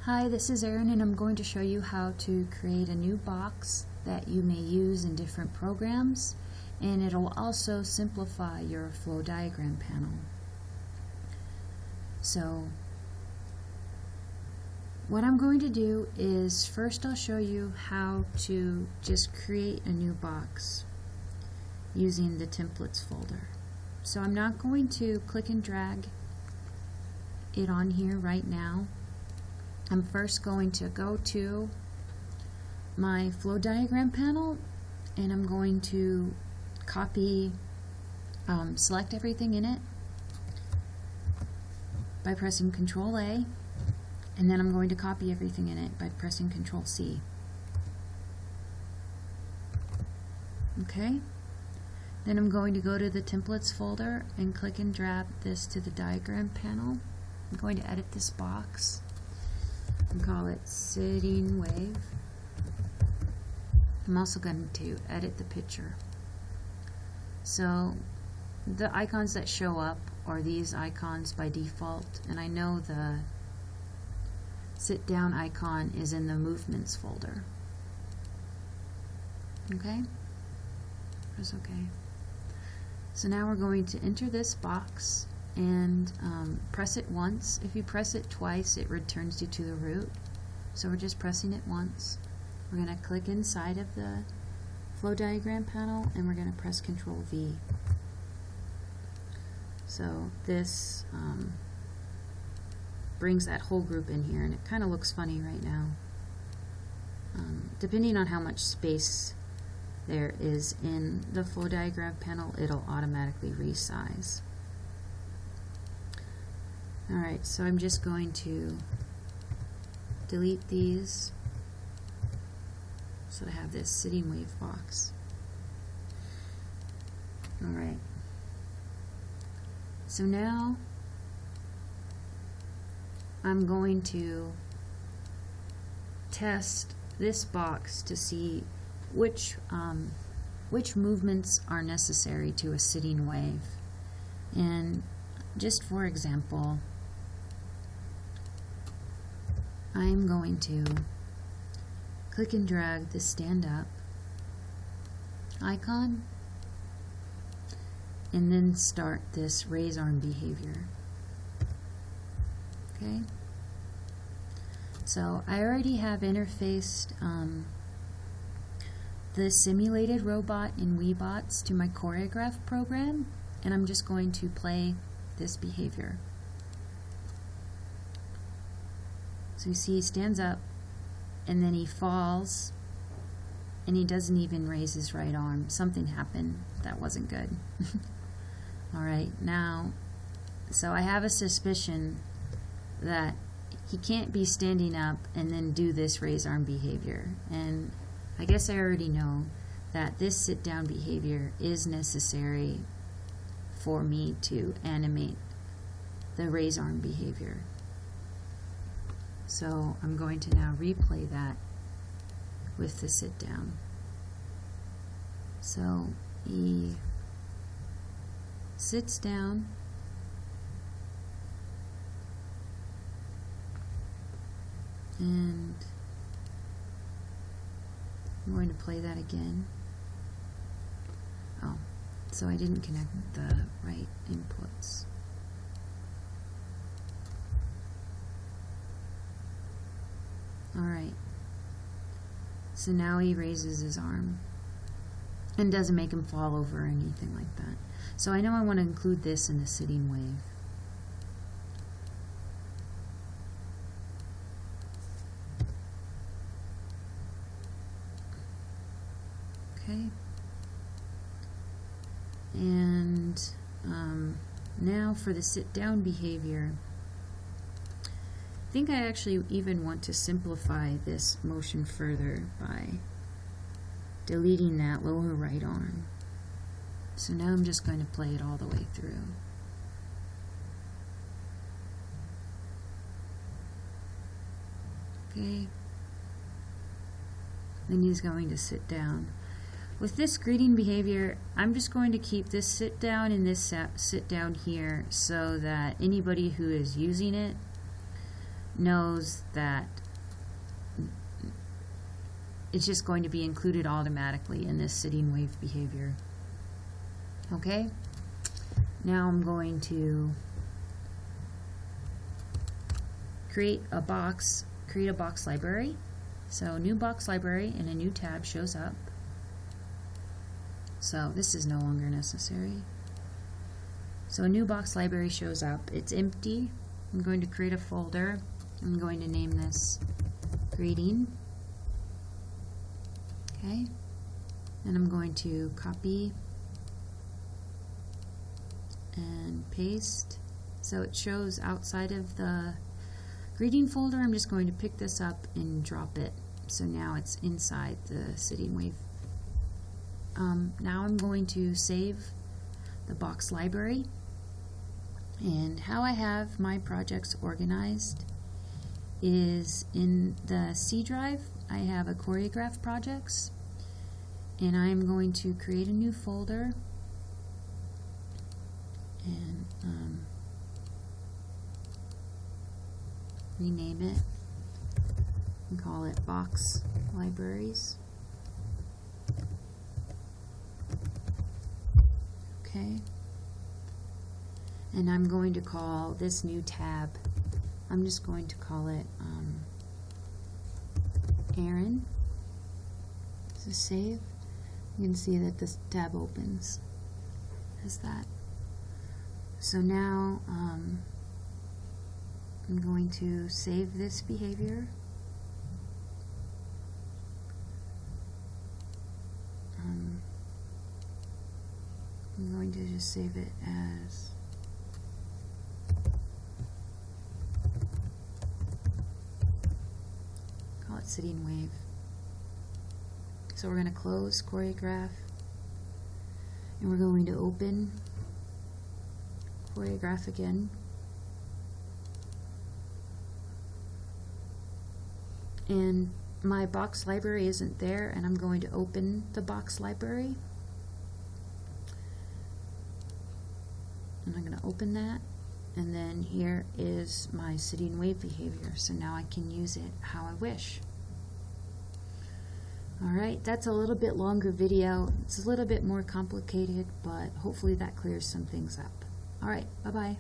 Hi, this is Erin, and I'm going to show you how to create a new box that you may use in different programs, and it'll also simplify your flow diagram panel. So what I'm going to do is first I'll show you how to just create a new box using the templates folder. So I'm not going to click and drag it on here right now. I'm first going to go to my flow diagram panel, and I'm going to copy, select everything in it by pressing Control A, and then I'm going to copy everything in it by pressing Control C. Okay, then I'm going to go to the templates folder and click and drag this to the diagram panel. I'm going to edit this box and call it Sitting Wave. I'm also going to edit the picture. So the icons that show up are these icons by default, and I know the sit down icon is in the movements folder. Okay? Press OK. So now we're going to enter this box and press it once. If you press it twice, it returns you to the root. So we're just pressing it once. We're going to click inside of the flow diagram panel, and we're going to press Control V. So this brings that whole group in here, and it kind of looks funny right now. Depending on how much space there is in the flow diagram panel, it'll automatically resize. Alright, so I'm just going to delete these so I have this sitting wave box. Alright, so now I'm going to test this box to see which movements are necessary to a sitting wave. And just for example, I'm going to click and drag the stand up icon and then start this raise arm behavior. Okay, so I already have interfaced the simulated robot in Webots to my Choregraphe program, and I'm just going to play this behavior. So you see he stands up, and then he falls, and he doesn't even raise his right arm. Something happened that wasn't good. Alright, now, so I have a suspicion that he can't be standing up and then do this raise arm behavior. And I guess I already know that this sit down behavior is necessary for me to animate the raise arm behavior. So I'm going to now replay that with the sit down. So he sits down, and I'm going to play that again. Oh, so I didn't connect the right inputs. Alright, so now he raises his arm and doesn't make him fall over or anything like that. So I know I want to include this in the sitting wave. Okay, and now for the sit down behavior, I think I actually even want to simplify this motion further by deleting that lower right arm. So now I'm just going to play it all the way through. Okay. Then he's going to sit down. With this greeting behavior, I'm just going to keep this sit down and this sit down here so that anybody who is using it knows that it's just going to be included automatically in this sitting wave behavior. Okay? Now I'm going to create a box library. So new box library and a new tab shows up. So this is no longer necessary. So a new box library shows up. It's empty. I'm going to create a folder. I'm going to name this greeting. Okay. And I'm going to copy and paste. So it shows outside of the greeting folder. I'm just going to pick this up and drop it. So now it's inside the sitting wave. Now I'm going to save the box library. And how I have my projects organized is in the C drive. I have a Choregraphe projects, and I'm going to create a new folder and rename it and call it Box Libraries. Okay. And I'm going to call this new tab, I'm just going to call it Erin. So save. You can see that this tab opens as that. So now I'm going to save this behavior. I'm going to just save it as sitting wave. So we're going to close Choregraphe and we're going to open Choregraphe again. And my box library isn't there, and I'm going to open the box library. And I'm going to open that. And then here is my sitting wave behavior. So now I can use it how I wish. Alright, that's a little bit longer video. It's a little bit more complicated, but hopefully that clears some things up. Alright, bye-bye.